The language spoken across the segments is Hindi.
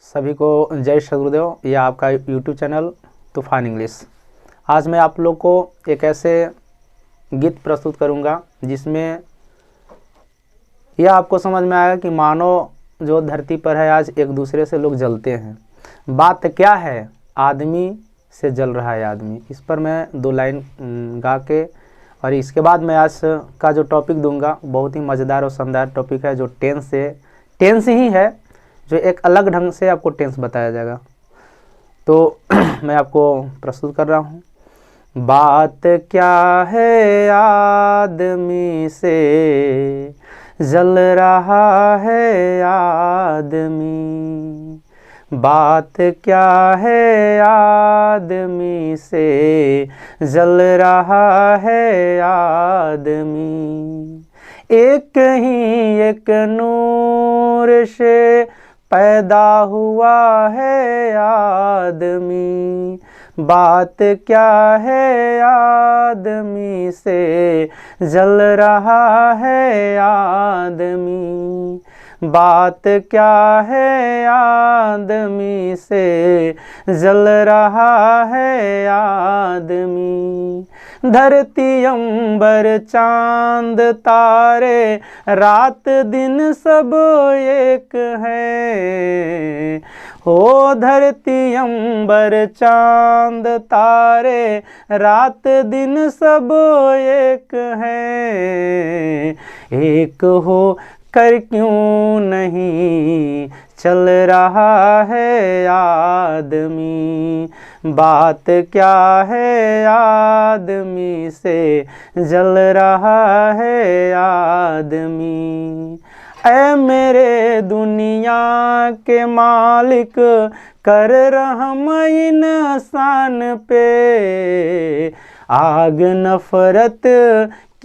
सभी को जय श्री गुरुदेव। यह आपका YouTube चैनल तूफान इंग्लिश। आज मैं आप लोग को एक ऐसे गीत प्रस्तुत करूंगा जिसमें यह आपको समझ में आएगा कि मानव जो धरती पर है आज एक दूसरे से लोग जलते हैं। बात क्या है? आदमी से जल रहा है आदमी। इस पर मैं 2 लाइन गा के और इसके बाद मैं आज का जो टॉपिक दूंगा बहुत ही मज़ेदार और शानदार टॉपिक है, जो टेंस ही है, जो एक अलग ढंग से आपको टेंस बताया जाएगा। तो मैं आपको प्रस्तुत कर रहा हूँ। बात क्या है आदमी से जल रहा है आदमी, बात क्या है आदमी से जल रहा है आदमी। एक ही एक नूर से पैदा हुआ है आदमी, बात क्या है आदमी से जल रहा है आदमी, बात क्या है आदमी से जल रहा है आदमी। धरती अंबर चांद तारे रात दिन सब एक है, हो धरती अंबर चांद तारे रात दिन सब एक है। एक हो कर क्यों नहीं चल रहा है आदमी, बात क्या है आदमी से जल रहा है आदमी। ऐ मेरे दुनिया के मालिक कर रहम इंसान पे, आग नफरत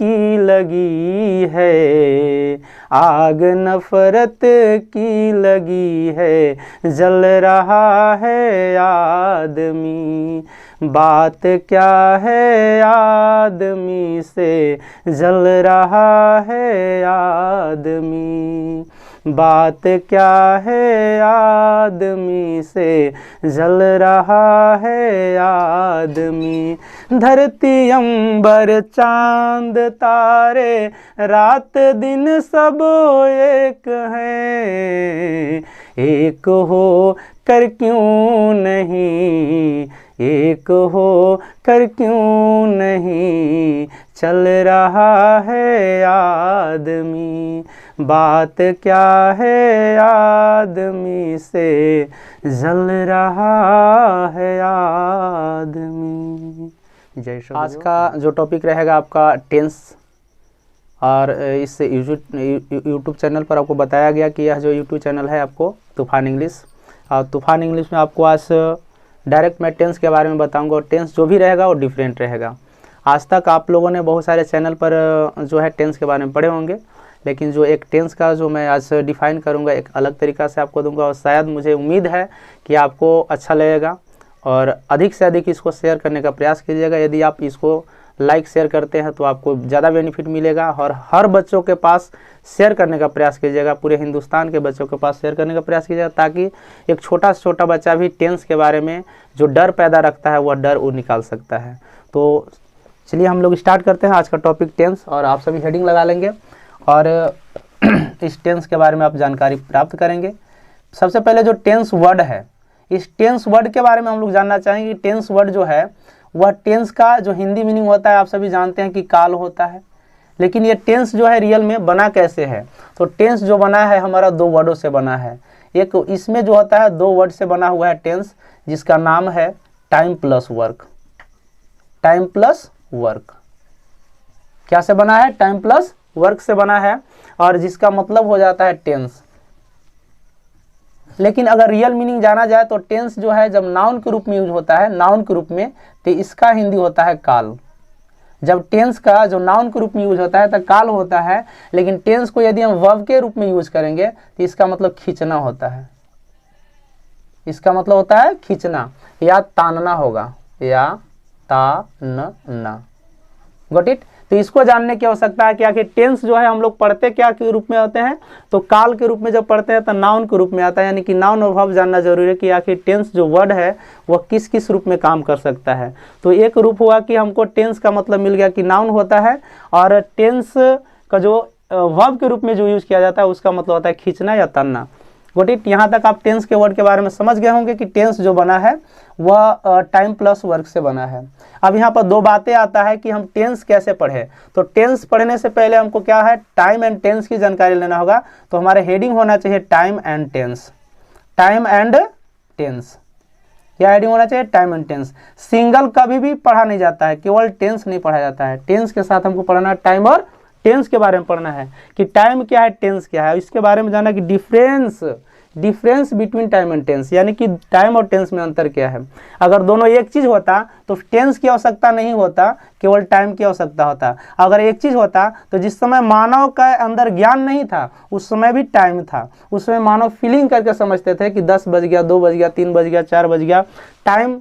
की लगी है, आग नफरत की लगी है, जल रहा है आदमी। बात क्या है आदमी से जल रहा है आदमी, बात क्या है आदमी से जल रहा है आदमी। धरती अंबर चांद तारे रात दिन सब एक है, एक हो कर क्यों नहीं, एक हो कर क्यों नहीं चल रहा है आदमी। बात क्या है आदमी से जल रहा है आदमी। जय श्री। आज का जो टॉपिक रहेगा आपका टेंस, और इस यूट्यूब चैनल पर आपको बताया गया कि यह जो यूट्यूब चैनल है आपको तूफान इंग्लिश, और तूफान इंग्लिश में आपको आज डायरेक्ट मैं टेंस के बारे में बताऊंगा, और टेंस जो भी रहेगा वो डिफरेंट रहेगा। आज तक आप लोगों ने बहुत सारे चैनल पर जो है टेंस के बारे में पढ़े होंगे, लेकिन जो एक टेंस का जो मैं आज डिफ़ाइन करूंगा एक अलग तरीक़ा से आपको दूंगा, और शायद मुझे उम्मीद है कि आपको अच्छा लगेगा। और अधिक से अधिक इसको शेयर करने का प्रयास कीजिएगा। यदि आप इसको लाइक शेयर करते हैं तो आपको ज़्यादा बेनिफिट मिलेगा, और हर बच्चों के पास शेयर करने का प्रयास कीजिएगा, पूरे हिंदुस्तान के बच्चों के पास शेयर करने का प्रयास कीजिएगा, ताकि एक छोटा से छोटा बच्चा भी टेंस के बारे में जो डर पैदा रखता है वह डर वो निकाल सकता है। तो चलिए हम लोग स्टार्ट करते हैं आज का टॉपिक टेंस, और आप सभी हेडिंग लगा लेंगे और इस टेंस के बारे में आप जानकारी प्राप्त करेंगे। सबसे पहले जो टेंस वर्ड है, इस टेंस वर्ड के बारे में हम लोग जानना चाहेंगे। टेंस वर्ड जो है वह टेंस का जो हिंदी मीनिंग होता है आप सभी जानते हैं कि काल होता है, लेकिन ये टेंस जो है रियल में बना कैसे है? तो टेंस जो बना है हमारा 2 वर्डों से बना है। एक इसमें जो होता है 2 वर्ड से बना हुआ है टेंस, जिसका नाम है time plus work. Time plus work क्या से बना है? टाइम प्लस वर्क से बना है, और जिसका मतलब हो जाता है टेंस। लेकिन अगर रियल मीनिंग जाना जाए तो टेंस जो है जब नाउन के रूप में यूज होता है, नाउन के रूप में, तो इसका हिंदी होता है काल। जब टेंस का जो नाउन के रूप में यूज होता है तो काल होता है, लेकिन टेंस को यदि हम वर्ब के रूप में यूज करेंगे तो इसका मतलब खींचना होता है। इसका मतलब होता है खींचना या तानना होगा, या तानना। Got it? तो इसको जानने की आवश्यकता है कि आखिर टेंस जो है हम लोग पढ़ते क्या के रूप में होते हैं, तो काल के रूप में जब पढ़ते हैं तो नाउन के रूप में आता है, यानी कि नाउन और वर्ब जानना जरूरी है कि आखिर टेंस जो वर्ड है वह किस किस रूप में काम कर सकता है। तो एक रूप हुआ कि हमको टेंस का मतलब मिल गया कि नाउन होता है, और टेंस का जो वर्ब के रूप में जो यूज किया जाता है उसका मतलब होता है खींचना या तनना। Got it. यहाँ तक आप टेंस के वर्ड के बारे में समझ गए होंगे कि टेंस जो बना है वह टाइम प्लस वर्क से बना है। अब यहाँ पर दो बातें आता है कि हम टेंस कैसे पढ़े। तो टेंस पढ़ने से पहले हमको क्या है, टाइम एंड टेंस की जानकारी लेना होगा। तो हमारे हेडिंग होना चाहिए time and tense. Time and tense, क्या हेडिंग होना चाहिए, टाइम एंड टेंस। सिंगल कभी भी पढ़ा नहीं जाता है, केवल टेंस नहीं पढ़ा जाता है। टेंस के साथ हमको पढ़ना है टाइम और टेंस के बारे में पढ़ना है कि टाइम क्या है, टेंस क्या है, इसके बारे में जानना कि difference between time and tense, यानी कि टाइम और टेंस में अंतर क्या है। अगर दोनों एक चीज होता तो टेंस की आवश्यकता नहीं होता, केवल टाइम की आवश्यकता होता। अगर एक चीज होता तो जिस समय मानव का अंदर ज्ञान नहीं था उस समय भी टाइम था। उस समय मानव फीलिंग करके समझते थे कि 10 बज गया, 2 बज गया, 3 बज गया, 4 बज गया। टाइम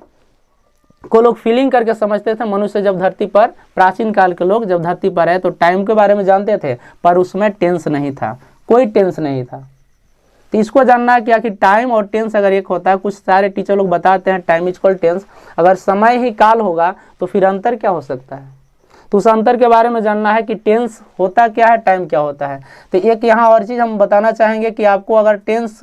को लोग फीलिंग करके समझते थे। मनुष्य जब धरती पर, प्राचीन काल के लोग जब धरती पर आए तो टाइम के बारे में जानते थे, पर उसमें टेंस नहीं था, कोई टेंस नहीं था। तो इसको जानना है कि आखिर टाइम और टेंस अगर एक होता है, कुछ सारे टीचर लोग बताते हैं टाइम इक्वल टेंस, अगर समय ही काल होगा तो फिर अंतर क्या हो सकता है। तो उस अंतर के बारे में जानना है कि टेंस होता क्या है, टाइम क्या होता है। तो एक यहाँ और चीज़ हम बताना चाहेंगे कि आपको अगर टेंस,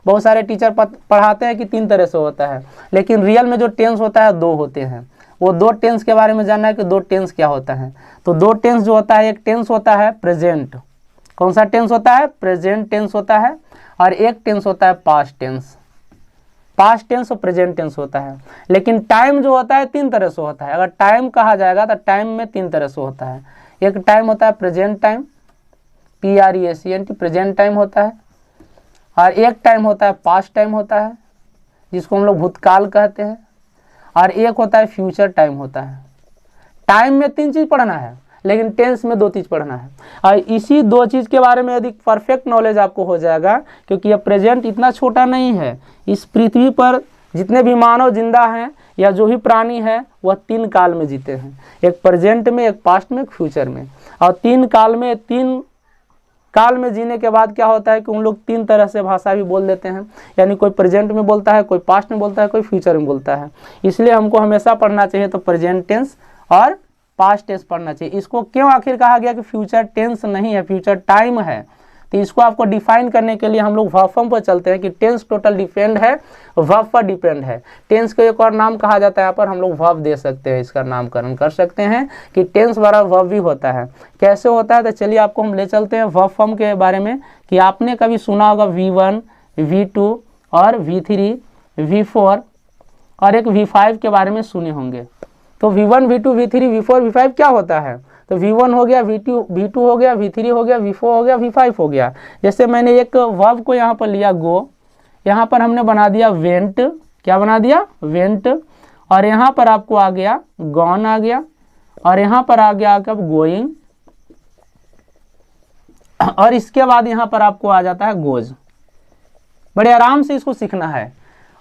बहुत सारे टीचर पढ़ाते हैं कि 3 तरह से होता है, लेकिन रियल में जो टेंस होता है 2 होते हैं। वो 2 टेंस के बारे में जानना है कि 2 टेंस क्या होता है। तो 2 टेंस जो होता है, एक टेंस होता है प्रेजेंट। कौन सा टेंस होता है, प्रेजेंट टेंस होता है। और एक टेंस होता है पास्ट टेंस। पास्ट टेंस और प्रेजेंट टेंस होता है। लेकिन टाइम जो होता है 3 तरह से होता है। अगर टाइम कहा जाएगा तो टाइम में 3 तरह से होता है। एक टाइम होता है present time, PRESENT, present time होता है। और एक टाइम होता है पास्ट टाइम होता है, जिसको हम लोग भूतकाल कहते हैं। और एक होता है फ्यूचर टाइम होता है। टाइम में 3 चीज़ पढ़ना है, लेकिन टेंस में 2 चीज़ पढ़ना है। और इसी 2 चीज़ के बारे में यदि परफेक्ट नॉलेज आपको हो जाएगा, क्योंकि यह प्रेजेंट इतना छोटा नहीं है। इस पृथ्वी पर जितने भी मानव जिंदा हैं या जो भी प्राणी है वह 3 काल में जीते हैं, एक प्रेजेंट में, एक पास्ट में, एक फ्यूचर में। और 3 काल में, 3 काल में जीने के बाद क्या होता है कि उन लोग 3 तरह से भाषा भी बोल देते हैं, यानी कोई प्रेजेंट में बोलता है, कोई पास्ट में बोलता है, कोई फ्यूचर में बोलता है। इसलिए हमको हमेशा पढ़ना चाहिए तो प्रेजेंट टेंस और पास्ट टेंस पढ़ना चाहिए। इसको क्यों आखिर कहा गया कि फ्यूचर टेंस नहीं है, फ्यूचर टाइम है। तो इसको आपको डिफाइन करने के लिए हम लोग वर्ब फॉर्म पर चलते हैं कि टेंस टोटल डिपेंड है, वर्ब पर डिपेंड है। टेंस को एक और नाम कहा जाता है, यहाँ पर हम लोग वर्ब दे सकते हैं, इसका नामकरण कर सकते हैं कि टेंस वाला वर्ब भी होता है। कैसे होता है, तो चलिए आपको हम ले चलते हैं वर्ब फॉर्म के बारे में। कि आपने कभी सुना होगा V1, V2 और V3, V4 और एक V5 के बारे में सुने होंगे। तो V1, V2, V3, V4, V5 क्या होता है, तो V1 हो गया, V2 हो गया, V3 हो गया, V4 हो गया, V5 हो गया। जैसे मैंने एक वर्ब को यहाँ पर लिया गो, यहाँ पर हमने बना दिया वेंट, क्या बना दिया, वेंट। और यहाँ पर आपको आ गया गॉन आ गया, और यहाँ पर आ गया कब, गोइंग। और इसके बाद यहाँ पर आपको आ जाता है गोज। बड़े आराम से इसको सीखना है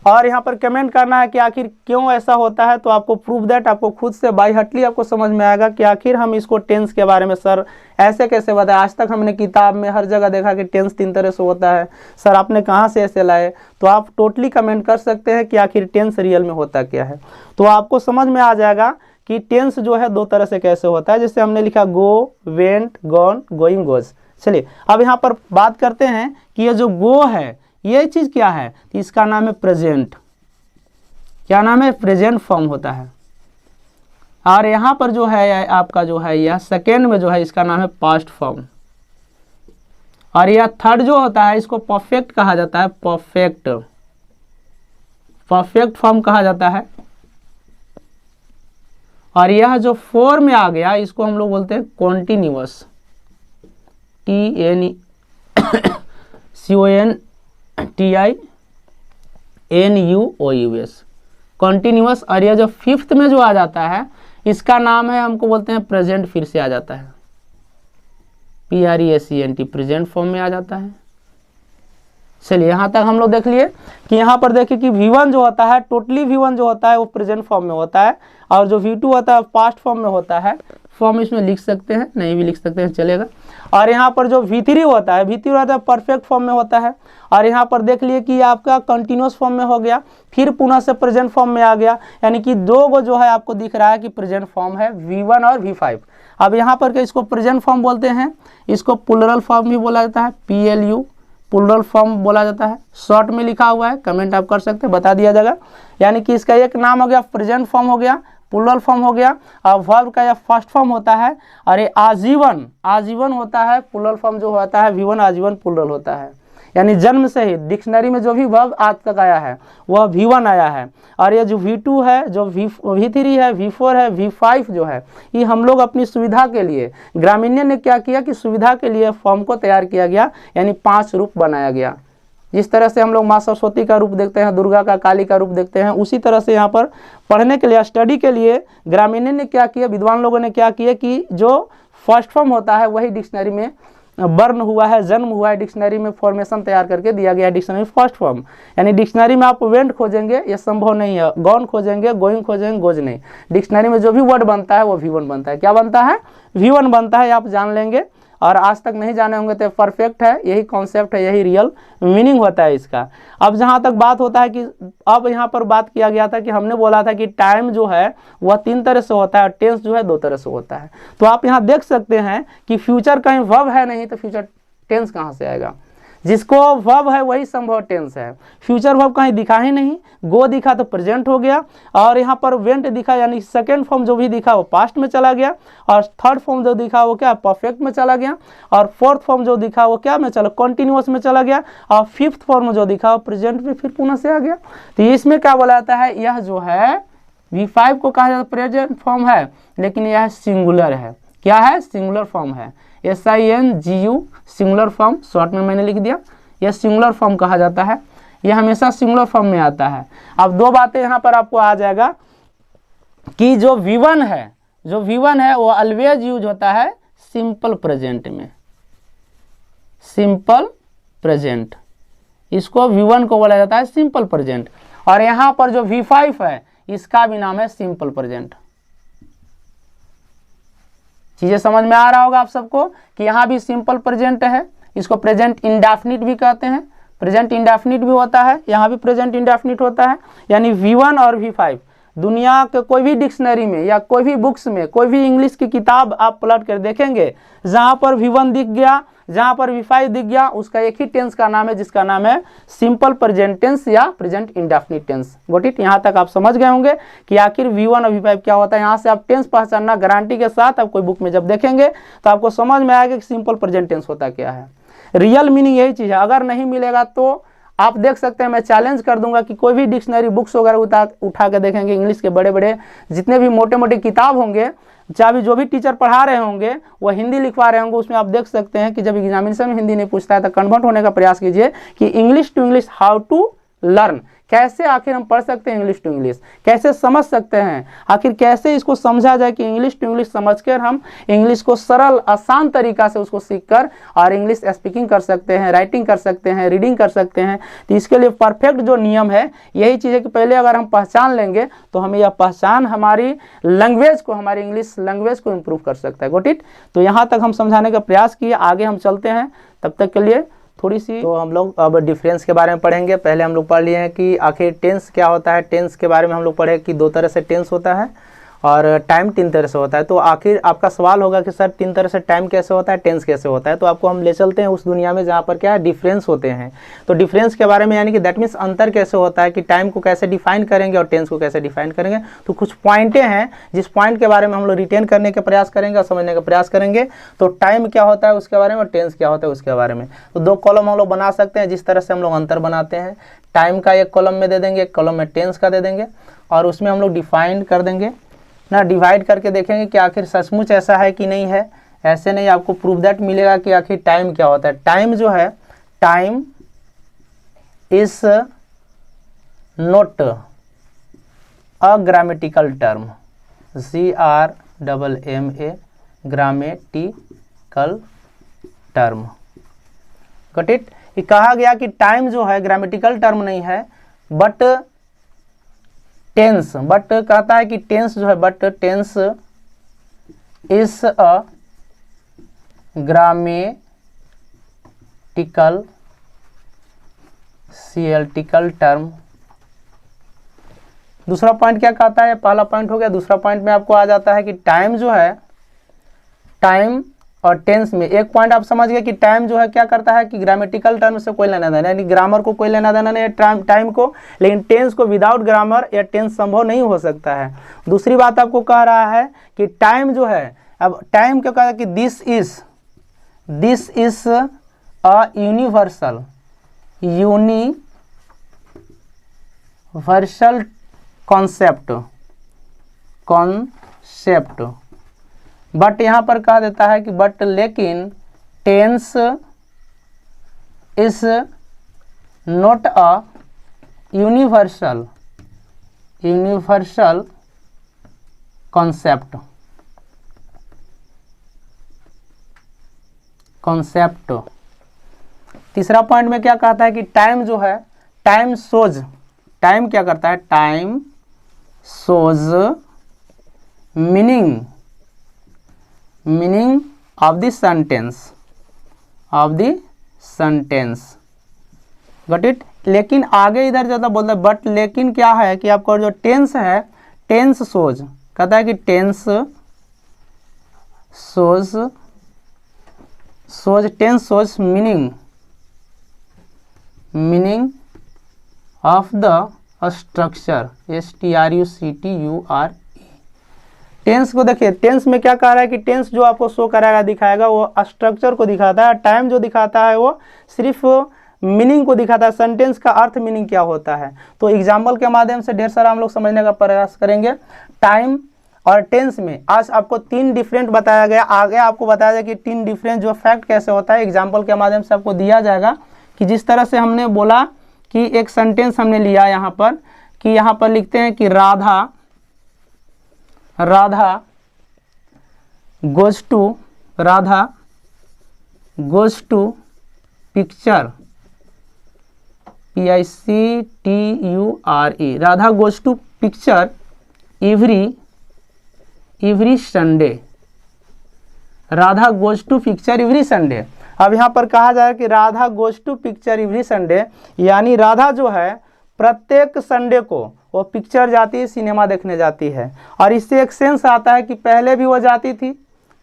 और यहाँ पर कमेंट करना है कि आखिर क्यों ऐसा होता है। तो आपको प्रूव दैट, आपको खुद से बाई हटली आपको समझ में आएगा कि आखिर हम इसको टेंस के बारे में सर ऐसे कैसे बताया। आज तक हमने किताब में हर जगह देखा कि टेंस 3 तरह से होता है, सर आपने कहाँ से ऐसे लाए। तो आप टोटली कमेंट कर सकते हैं कि आखिर टेंस रियल में होता क्या है। तो आपको समझ में आ जाएगा कि टेंस जो है 2 तरह से कैसे होता है। जैसे हमने लिखा गो, वेंट, गॉन, गोइंग, गोज। चलिए अब यहाँ पर बात करते हैं कि ये जो गो है ये चीज़ क्या है, तो इसका नाम है प्रेजेंट। क्या नाम है, प्रेजेंट फॉर्म होता है। और यहाँ पर जो है आपका जो है यह सेकेंड में जो है इसका नाम है पास्ट फॉर्म। और यह थर्ड जो होता है इसको परफेक्ट कहा जाता है, परफेक्ट फॉर्म कहा जाता है। और यह जो 4 में आ गया इसको हम लोग बोलते हैं कॉन्टिन्यूअस, CONTINUOUS, कॉन्टिन्यूअस। और यह जो 5th में जो आ जाता है इसका नाम है, हमको बोलते हैं प्रेजेंट, फिर से आ जाता है PRESENT, प्रेजेंट फॉर्म में आ जाता है। चलिए यहाँ तक हम लोग देख लिए कि यहाँ पर देखिए कि V1 जो होता है, टोटली V1 जो होता है वो प्रेजेंट फॉर्म में होता है, और जो V2 होता है पास्ट फॉर्म में होता है, फॉर्म इसमें लिख सकते हैं, नहीं भी लिख सकते हैं चलेगा। और यहाँ पर जो V3 होता है, V3 होता है परफेक्ट फॉर्म में होता है। और यहाँ पर देख लिए कि आपका कंटिन्यूस फॉर्म में हो गया, फिर पुनः से प्रेजेंट फॉर्म में आ गया, यानी कि दो गो जो है आपको दिख रहा है कि प्रेजेंट फॉर्म है V1 और V5। अब यहाँ पर के इसको प्रेजेंट फॉर्म बोलते हैं, इसको प्लूरल फॉर्म भी बोला जाता है, PLU प्लूरल फॉर्म बोला जाता है। शॉर्ट में लिखा हुआ है, कमेंट आप कर सकते हैं, बता दिया जाएगा। यानी कि इसका एक नाम हो गया प्रेजेंट फॉर्म हो गया, प्लूरल फॉर्म हो गया, और वर्ब का यह फर्स्ट फॉर्म होता है। और ये आजीवन, आजीवन होता है प्लूरल फॉर्म जो होता है V1 आजीवन प्लूरल होता है। यानी जन्म से ही डिक्शनरी में जो भी वर्ब आज तक आया है वह V1 आया है। और ये जो V2 है, जो V3 है, V4 है, V5 जो है, ये हम लोग अपनी सुविधा के लिए, ग्रामीण ने क्या किया कि सुविधा के लिए फॉर्म को तैयार किया गया, यानी 5 रूप बनाया गया। जिस तरह से हम लोग माँ सरस्वती का रूप देखते हैं, दुर्गा का, काली का रूप देखते हैं, उसी तरह से यहाँ पर पढ़ने के लिए, स्टडी के लिए ग्रामीण ने क्या किया, विद्वान लोगों ने क्या किया कि जो फर्स्ट फॉर्म होता है वही डिक्शनरी में बर्न हुआ है, जन्म हुआ है, डिक्शनरी में फॉर्मेशन तैयार करके दिया गया है, डिक्शनरी फर्स्ट फॉर्म। यानी डिक्शनरी में आप वेंट खोजेंगे ये संभव नहीं है, गॉन खोजेंगे, गोइंग खोजेंगे, गोज नहीं। डिक्शनरी में जो भी वर्ड बनता है वो V1 बनता है। क्या बनता है? V1 बनता है, आप जान लेंगे। और आज तक नहीं जाने होंगे तो परफेक्ट है, यही कॉन्सेप्ट है, यही रियल मीनिंग होता है इसका। अब जहाँ तक बात होता है कि अब यहाँ पर बात किया गया था कि हमने बोला था कि टाइम जो है वह 3 तरह से होता है, टेंस जो है 2 तरह से होता है। तो आप यहाँ देख सकते हैं कि फ्यूचर कहीं वर्ब है नहीं तो फ्यूचर टेंस कहाँ से आएगा? जिसको वर्ब है वही संभव टेंस है। फ्यूचर वर्ब कहीं दिखा ही नहीं, गो दिखा तो प्रेजेंट हो गया, और यहाँ पर वेंट दिखा यानी सेकंड फॉर्म जो भी दिखा वो पास्ट में चला गया, और थर्ड फॉर्म जो दिखा वो क्या परफेक्ट में चला गया, और फोर्थ फॉर्म जो दिखा वो क्या में चला, कॉन्टिन्यूअस में चला गया, और फिफ्थ फॉर्म जो दिखा वो प्रेजेंट में फिर पुनः से आ गया। तो इसमें क्या बोला जाता है, यह जो है V5 को कहा जाता है प्रेजेंट फॉर्म है, लेकिन यह सिंगुलर है। क्या है? सिंगुलर फॉर्म है। SINGU सिंगुलर फॉर्म, शॉर्ट में मैंने लिख दिया, यह सिंगुलर फॉर्म कहा जाता है, यह हमेशा सिंगुलर फॉर्म में आता है। अब 2 बातें यहाँ पर आपको आ जाएगा कि जो V1 है, जो V1 है वो ऑलवेज यूज होता है सिंपल प्रेजेंट में, सिंपल प्रेजेंट, इसको V1 को बोला जाता है सिंपल प्रेजेंट। और यहाँ पर जो V5 है इसका भी नाम है सिंपल प्रेजेंट। चीजें समझ में आ रहा होगा आप सबको कि यहाँ भी सिंपल प्रेजेंट है, इसको प्रेजेंट इंडेफिनिट भी कहते हैं, प्रेजेंट इंडेफिनिट भी होता है, यहाँ भी प्रेजेंट इंडेफिनिट होता है। यानी V1 और V5 दुनिया के कोई भी डिक्शनरी में या कोई भी बुक्स में, कोई भी इंग्लिश की किताब आप पलट कर देखेंगे, जहाँ पर V1 दिख गया, जहाँ पर V5 दिख गया, उसका एक ही टेंस का नाम है जिसका नाम है सिंपल प्रेजेंट टेंस या present indefinite tense. Got it? यहाँ तक आप समझ गए होंगे कि आखिर V1 और V5 क्या होता है। यहाँ से आप टेंस पहचानना गारंटी के साथ, आप कोई बुक में जब देखेंगे तो आपको समझ में आएगा कि सिंपल प्रेजेंट टेंस होता क्या है। रियल मीनिंग यही चीज़ है। अगर नहीं मिलेगा तो आप देख सकते हैं, मैं चैलेंज कर दूंगा कि कोई भी डिक्शनरी बुक्स वगैरह उठा के देखेंगे, इंग्लिश के बड़े बड़े जितने भी मोटे मोटे किताब होंगे, चाहे जो भी टीचर पढ़ा रहे होंगे वह हिंदी लिखवा रहे होंगे, उसमें आप देख सकते हैं कि जब एग्जामिनेशन में हिंदी नहीं पूछता है तो कन्वर्ट होने का प्रयास कीजिए कि English to English how to learn, कैसे आखिर हम पढ़ सकते हैं इंग्लिश टू इंग्लिश, कैसे समझ सकते हैं, आखिर कैसे इसको समझा जाए कि इंग्लिश टू इंग्लिश समझकर हम इंग्लिश को सरल आसान तरीका से उसको सीखकर और इंग्लिश स्पीकिंग कर सकते हैं, राइटिंग कर सकते हैं, रीडिंग कर सकते हैं। तो इसके लिए परफेक्ट जो नियम है यही चीज़ है कि पहले अगर हम पहचान लेंगे तो हमें यह पहचान हमारी लैंग्वेज को, हमारी इंग्लिश लैंग्वेज को इम्प्रूव कर सकता है। Got it? तो यहाँ तक हम समझाने का प्रयास किए, आगे हम चलते हैं, तब तक के लिए थोड़ी सी तो हम लोग अब डिफरेंस के बारे में पढ़ेंगे। पहले हम लोग पढ़ लिए हैं कि आखिर टेंस क्या होता है। टेंस के बारे में हम लोग पढ़े कि 2 तरह से टेंस होता है और टाइम 3 तरह से होता है। तो आखिर आपका सवाल होगा कि सर 3 तरह से टाइम कैसे होता है, टेंस कैसे होता है। तो आपको हम ले चलते हैं उस दुनिया में जहाँ पर क्या है डिफरेंस होते हैं। तो डिफरेंस के बारे में यानी कि दैट मीन्स अंतर कैसे होता है, कि टाइम को कैसे डिफाइन करेंगे और टेंस को कैसे डिफाइन करेंगे। तो कुछ पॉइंटें हैं जिस पॉइंट के बारे में हम लोग रिटेन करने का प्रयास करेंगे और समझने का प्रयास करेंगे। तो टाइम क्या होता है उसके बारे में और टेंस क्या होता है उसके बारे में। तो 2 कॉलम हम लोग बना सकते हैं जिस तरह से हम लोग अंतर बनाते हैं। टाइम का एक कॉलम में दे देंगे, एक कॉलम में टेंस का दे देंगे, और उसमें हम लोग डिफाइन कर देंगे ना, डिवाइड करके देखेंगे कि आखिर सचमुच ऐसा है कि नहीं है। ऐसे नहीं, आपको प्रूफ दैट मिलेगा कि आखिर टाइम क्या होता है। टाइम जो है, time is not a grammatical term, GRAMA grammatical term. Got it? ये कहा गया कि टाइम जो है ग्रामेटिकल टर्म नहीं है, बट टेंस, बट कहता है कि टेंस जो है, but tense is a grammatical सियल्टिकल टर्म। दूसरा पॉइंट क्या कहता है, पहला पॉइंट हो गया। दूसरा पॉइंट में आपको आ जाता है कि टाइम जो है, टाइम और टेंस में एक पॉइंट आप समझ गए कि टाइम जो है क्या करता है कि ग्रामेटिकल टर्म से कोई लेना देना, यानी ग्रामर को कोई लेना देना नहीं है टाइम को, लेकिन टेंस को विदाउट ग्रामर या टेंस संभव नहीं हो सकता है। दूसरी बात आपको कह रहा है कि टाइम जो है, अब टाइम क्या कहा है कि this is a universal concept but यहाँ पर कहा देता है कि बट लेकिन tense is not a universal concept. तीसरा पॉइंट में क्या कहता है कि टाइम जो है, टाइम क्या करता है, time shows meaning of the sentence got it. लेकिन आगे इधर ज़्यादा बोलता है बट लेकिन क्या है कि आपका जो टेंस है, टेंस शोज कहता है कि tense shows meaning of the structure STRUCTURE। Tense को देखिए, टेंस में क्या कह रहा है कि टेंस जो आपको शो कराएगा दिखाएगा वो स्ट्रक्चर को दिखाता है, टाइम जो दिखाता है वो सिर्फ मीनिंग को दिखाता है, सेंटेंस का अर्थ मीनिंग क्या होता है। तो एग्जाम्पल के माध्यम से ढेर सारा हम लोग समझने का प्रयास करेंगे। टाइम और टेंस में आज आपको 3 डिफरेंट बताया गया, आगे आपको बताया जाए कि 3 डिफरेंट जो फैक्ट कैसे होता है एग्जाम्पल के माध्यम से आपको दिया जाएगा। कि जिस तरह से हमने बोला कि एक सेंटेंस हमने लिया यहाँ पर कि यहाँ पर लिखते हैं कि Radha goes to picture PICTURE, Radha goes to picture every Sunday, Radha goes to picture every Sunday. अब यहाँ पर कहा जाए कि Radha goes to picture every Sunday, यानी राधा जो है प्रत्येक संडे को वो पिक्चर जाती है, सिनेमा देखने जाती है। और इससे एक सेंस आता है कि पहले भी वो जाती थी,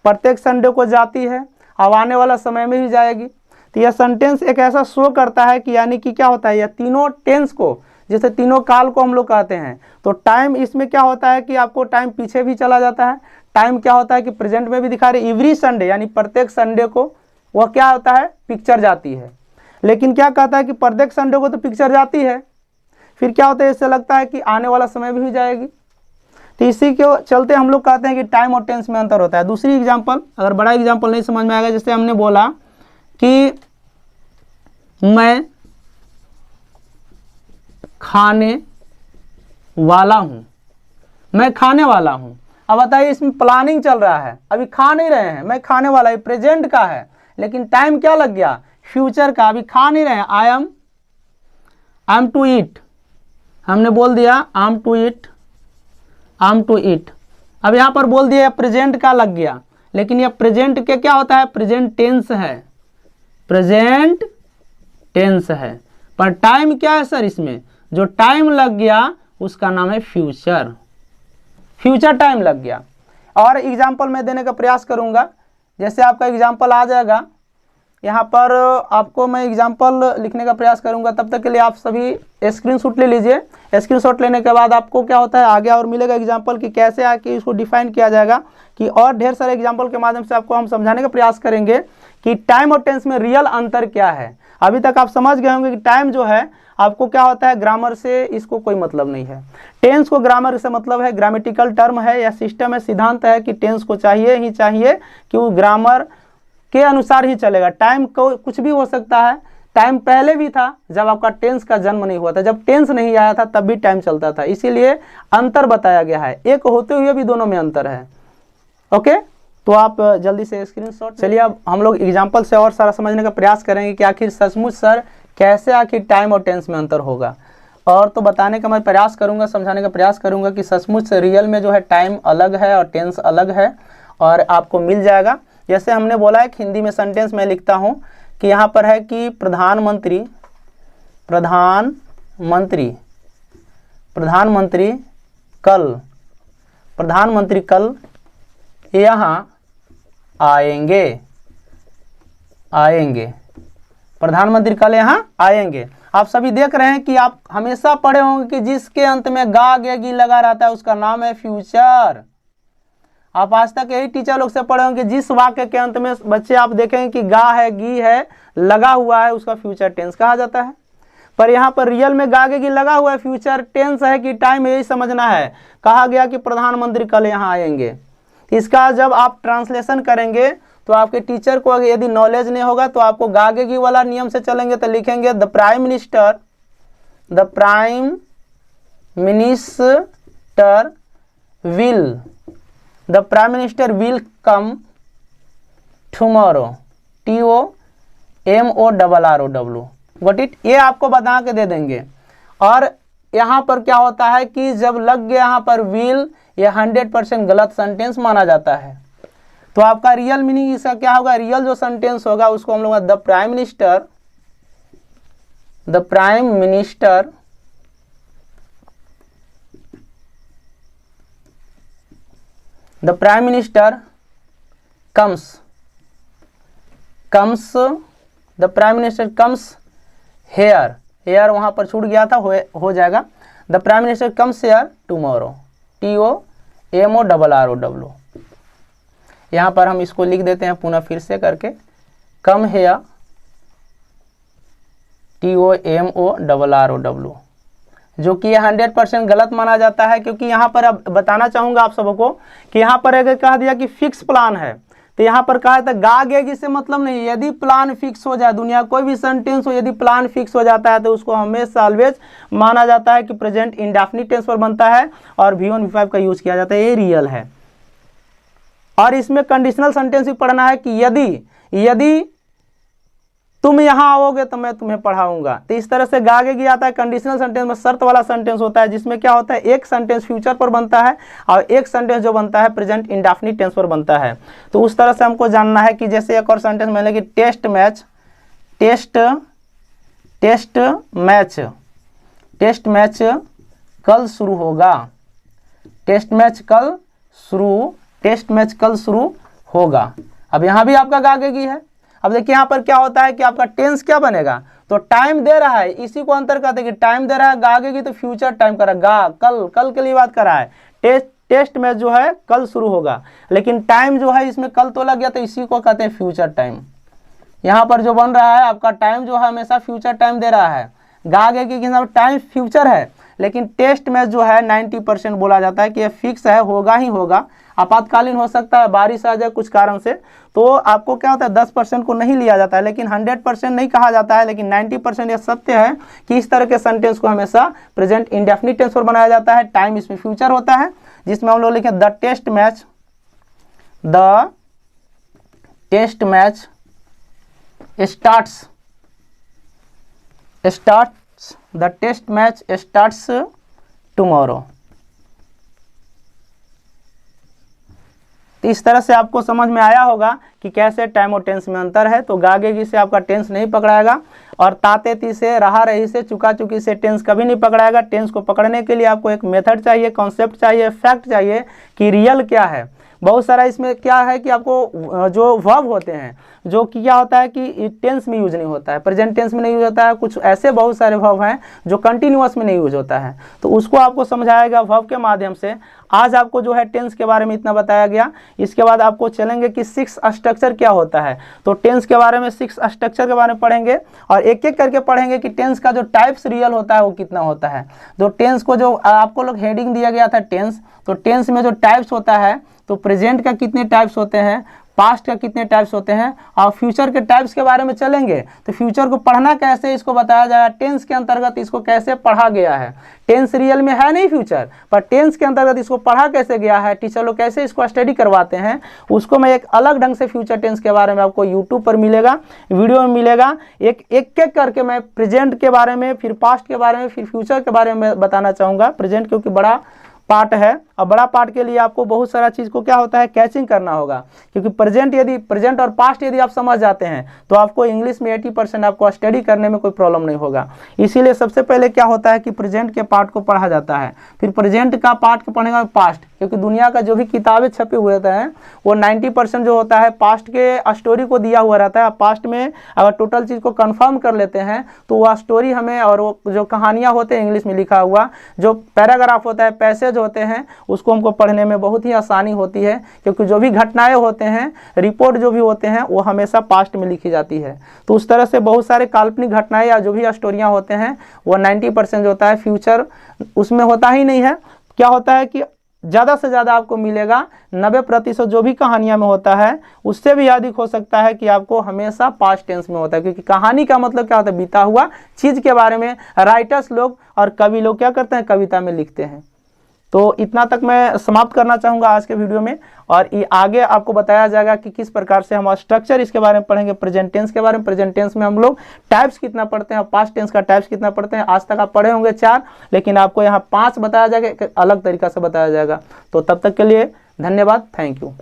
प्रत्येक संडे को जाती है, अब आने वाला समय में भी जाएगी। तो यह सेंटेंस एक ऐसा शो करता है कि यानी कि क्या होता है, यह तीनों टेंस को, जैसे तीनों काल को हम लोग कहते हैं, तो टाइम इसमें क्या होता है कि आपको टाइम पीछे भी चला जाता है। टाइम क्या होता है कि प्रेजेंट में भी दिखा रहे, एवरी संडे यानी प्रत्येक संडे को वह क्या होता है, पिक्चर जाती है। लेकिन क्या कहता है कि प्रत्येक संडे को तो पिक्चर जाती है, फिर क्या होता है, इससे लगता है कि आने वाला समय भी जाएगी। तो इसी के चलते हम लोग कहते हैं कि टाइम और टेंस में अंतर होता है। दूसरी एग्जांपल, अगर बड़ा एग्जांपल नहीं समझ में आएगा, जैसे हमने बोला कि मैं खाने वाला हूँ, मैं खाने वाला हूँ। अब बताइए इसमें प्लानिंग चल रहा है, अभी खा नहीं रहे हैं, मैं खाने वाला, प्रेजेंट का है, लेकिन टाइम क्या लग गया, फ्यूचर का। अभी खा नहीं रहे हैं, आई एम टू ईट, हमने बोल दिया आम टू ईट। अब यहाँ पर बोल दिया प्रेजेंट का लग गया, लेकिन यह प्रेजेंट के क्या होता है, प्रेजेंट टेंस है, पर टाइम क्या है सर, इसमें जो टाइम लग गया उसका नाम है फ्यूचर टाइम लग गया। और एग्जाम्पल मैं देने का प्रयास करूंगा, जैसे आपका एग्जाम्पल आ जाएगा यहाँ पर, आपको मैं एग्जाम्पल लिखने का प्रयास करूंगा। तब तक के लिए आप सभी स्क्रीनशॉट ले लीजिए। स्क्रीनशॉट लेने के बाद आपको क्या होता है, आगे और मिलेगा एग्जाम्पल कि कैसे आके इसको डिफाइन किया जाएगा, कि और ढेर सारे एग्जाम्पल के माध्यम से आपको हम समझाने का प्रयास करेंगे कि टाइम और टेंस में रियल अंतर क्या है। अभी तक आप समझ गए होंगे कि टाइम जो है आपको क्या होता है, ग्रामर से इसको कोई मतलब नहीं है। टेंस को ग्रामर से मतलब है, ग्रामेटिकल टर्म है या सिस्टम है, सिद्धांत है कि टेंस को चाहिए ही चाहिए कि वो ग्रामर के अनुसार ही चलेगा। टाइम को कुछ भी हो सकता है, टाइम पहले भी था जब आपका टेंस का जन्म नहीं हुआ था, जब टेंस नहीं आया था तब भी टाइम चलता था, इसीलिए अंतर बताया गया है, एक होते हुए भी दोनों में अंतर है। ओके, तो आप जल्दी से स्क्रीनशॉट। चलिए अब हम लोग एग्जाम्पल से और सारा समझने का प्रयास करेंगे कि आखिर सचमुच सर कैसे आखिर टाइम और टेंस में अंतर होगा। और तो बताने का मैं प्रयास करूंगा, समझाने का प्रयास करूंगा कि सचमुच से रियल में जो है टाइम अलग है और टेंस अलग है। और आपको मिल जाएगा। जैसे हमने बोला है कि हिंदी में सेंटेंस मैं लिखता हूँ कि यहाँ पर है कि प्रधानमंत्री कल यहाँ आएंगे। प्रधानमंत्री कल यहाँ आएंगे। आप सभी देख रहे हैं कि आप हमेशा पढ़े होंगे कि जिसके अंत में गा गे गी लगा रहता है उसका नाम है फ्यूचर। आप आज तक यही टीचर लोग से पढ़े होंगे, जिस वाक्य के अंत में बच्चे आप देखेंगे कि गा है, गी है, लगा हुआ है, उसका फ्यूचर टेंस कहा जाता है। पर यहाँ पर रियल में गा गे गी लगा हुआ है, फ्यूचर टेंस है कि टाइम, यही समझना है। कहा गया कि प्रधानमंत्री कल यहाँ आएंगे। इसका जब आप ट्रांसलेशन करेंगे तो आपके टीचर को यदि नॉलेज नहीं होगा तो आपको गागेगी वाला नियम से चलेंगे तो लिखेंगे the prime minister will come tomorrow, TOMORROW, got it. ये आपको बता के दे देंगे। और यहाँ पर क्या होता है कि जब लग गया यहाँ पर विल, ये 100% गलत सेंटेंस माना जाता है। तो आपका रियल मीनिंग इसका क्या होगा, रियल जो सेंटेंस होगा उसको हम लोग the prime minister comes here, वहां पर छूट गया था, हो जाएगा the prime minister comes here tomorrow, TOMORROW। यहाँ पर हम इसको लिख देते हैं पुनः फिर से करके, कम हेयर TOMORROW, जो कि 100% गलत माना जाता है। क्योंकि यहाँ पर अब बताना चाहूँगा आप सबको कि यहाँ पर अगर कह दिया कि फिक्स प्लान है तो यहाँ पर कहा था गागेगी से मतलब नहीं। यदि प्लान फिक्स हो जाए, दुनिया कोई भी सेंटेंस हो, यदि प्लान फिक्स हो जाता है तो उसको हमेशा ऑलवेज माना जाता है कि प्रेजेंट इंडेफिनिट टेंस पर बनता है और V1 V5 का यूज किया जाता है। ये रियल है। और इसमें कंडीशनल सेंटेंस भी पढ़ना है कि यदि तुम यहाँ आओगे तो मैं तुम्हें पढ़ाऊंगा। तो इस तरह से गागेगी आता है। कंडीशनल सेंटेंस में शर्त वाला सेंटेंस होता है, जिसमें क्या होता है, एक सेंटेंस फ्यूचर पर बनता है और एक सेंटेंस जो बनता है प्रेजेंट इंडेफिनिट टेंस पर बनता है। तो उस तरह से हमको जानना है कि जैसे एक और सेंटेंस मैंने कि टेस्ट मैच कल शुरू होगा। टेस्ट मैच कल शुरू होगा। अब यहाँ भी आपका गागेगी है। अब देखिए यहाँ पर क्या होता है कि आपका टेंस क्या बनेगा, तो टाइम दे रहा है, इसी को अंतर कहते हैं कि टाइम दे रहा है, गागेगी तो फ्यूचर टाइम कर रहा है, कल के लिए बात कर रहा है। टेस्ट में जो है कल शुरू होगा, लेकिन टाइम जो है इसमें कल तो लग गया तो इसी को कहते हैं फ्यूचर टाइम। यहाँ पर जो बन रहा है आपका टाइम जो है हमेशा फ्यूचर टाइम दे रहा है। गागेगी कि टाइम फ्यूचर है, लेकिन टेस्ट में जो है 90% बोला जाता है कि ये फिक्स है, होगा ही होगा। आपातकालीन हो सकता है, बारिश आ जाए कुछ कारण से, तो आपको क्या होता है 10% को नहीं लिया जाता है, लेकिन 100% नहीं कहा जाता है। लेकिन 90% यह सत्य है कि इस तरह के सेंटेंस को हमेशा प्रेजेंट इंडेफिनिट टेंस पर बनाया जाता है। टाइम इसमें फ्यूचर होता है, जिसमें हम लोग लिखें the test match starts tomorrow. तो इस तरह से आपको समझ में आया होगा कि कैसे टाइम और टेंस में अंतर है। तो गागेगी से आपका टेंस नहीं पकड़ाएगा और ताते ती से, रहा रही से, चुका चुकी से टेंस कभी नहीं पकड़ाएगा। टेंस को पकड़ने के लिए आपको एक मेथड चाहिए, कॉन्सेप्ट चाहिए, फैक्ट चाहिए कि रियल क्या है। बहुत सारा इसमें क्या है कि आपको जो वर्ब होते हैं, जो कि क्या होता है कि टेंस में यूज नहीं होता है, प्रेजेंट टेंस में नहीं यूज होता है। कुछ ऐसे बहुत सारे वर्ब हैं जो कंटिन्यूअस में नहीं यूज होता है, तो उसको आपको समझाएगा वर्ब के माध्यम से। आज आपको जो है टेंस के बारे में इतना बताया गया। इसके बाद आपको चलेंगे कि 6 स्ट्रक्चर क्या होता है। तो टेंस के बारे में 6 स्ट्रक्चर के बारे में पढ़ेंगे और एक एक करके पढ़ेंगे कि टेंस का जो टाइप्स रियल होता है वो कितना होता है। तो टेंस को जो आपको लोग हेडिंग दिया गया था टेंस, तो टेंस में जो टाइप्स होता है, तो प्रेजेंट का कितने टाइप्स होते हैं, पास्ट का कितने टाइप्स होते हैं और फ्यूचर के टाइप्स के बारे में चलेंगे। तो फ्यूचर को पढ़ना कैसे, इसको बताया जाएगा। टेंस के अंतर्गत इसको कैसे पढ़ा गया है। टेंस रियल में है नहीं फ्यूचर, पर टेंस के अंतर्गत इसको पढ़ा कैसे गया है, टीचर लोग कैसे इसको स्टडी करवाते हैं, उसको मैं एक अलग ढंग से फ्यूचर टेंस के बारे में आपको यूट्यूब पर मिलेगा, वीडियो में मिलेगा। एक एक करके मैं प्रेजेंट के बारे में, फिर पास्ट के बारे में, फिर फ्यूचर के बारे में बताना चाहूँगा। प्रेजेंट क्योंकि बड़ा पार्ट है और बड़ा पार्ट के लिए आपको बहुत सारा चीज़ को क्या होता है कैचिंग करना होगा, क्योंकि प्रेजेंट और पास्ट यदि आप समझ जाते हैं तो आपको इंग्लिश में 80% आपको स्टडी करने में कोई प्रॉब्लम नहीं होगा। इसीलिए सबसे पहले क्या होता है कि प्रेजेंट के पार्ट को पढ़ा जाता है, फिर प्रेजेंट का पार्ट को पढ़ेगा पास्ट, क्योंकि दुनिया का जो भी किताबें छपे हुए होते हैं वो 90% जो होता है पास्ट के स्टोरी को दिया हुआ रहता है। पास्ट में अगर टोटल चीज़ को कंफर्म कर लेते हैं तो वह स्टोरी हमें, और वो जो कहानियाँ होते हैं इंग्लिश में लिखा हुआ, जो पैराग्राफ होता है, पैसेज होते हैं, उसको हमको पढ़ने में बहुत ही आसानी होती है, क्योंकि जो भी घटनाएं होते हैं, रिपोर्ट जो भी होते हैं, वो हमेशा पास्ट में लिखी जाती है। तो उस तरह से बहुत सारे काल्पनिक घटनाएं या जो भी स्टोरियाँ होते हैं वो 90% जो होता है फ्यूचर उसमें होता ही नहीं है। क्या होता है कि ज़्यादा से ज़्यादा आपको मिलेगा 90% जो भी कहानियाँ में होता है उससे भी अधिक हो सकता है कि आपको हमेशा पास्ट टेंस में होता है, क्योंकि कहानी का मतलब क्या होता है, बीता हुआ चीज़ के बारे में राइटर्स लोग और कवि लोग क्या करते हैं, कविता में लिखते हैं। तो इतना तक मैं समाप्त करना चाहूँगा आज के वीडियो में, और ये आगे आपको बताया जाएगा कि किस प्रकार से हम स्ट्रक्चर इसके बारे में पढ़ेंगे, प्रेजेंट टेंस के बारे में। प्रेजेंट टेंस में हम लोग टाइप्स कितना पढ़ते हैं और पास्ट टेंस का टाइप्स कितना पढ़ते हैं। आज तक आप पढ़े होंगे 4, लेकिन आपको यहाँ 5 बताया जाएगा, एक अलग तरीका से बताया जाएगा। तो तब तक के लिए धन्यवाद, थैंक यू।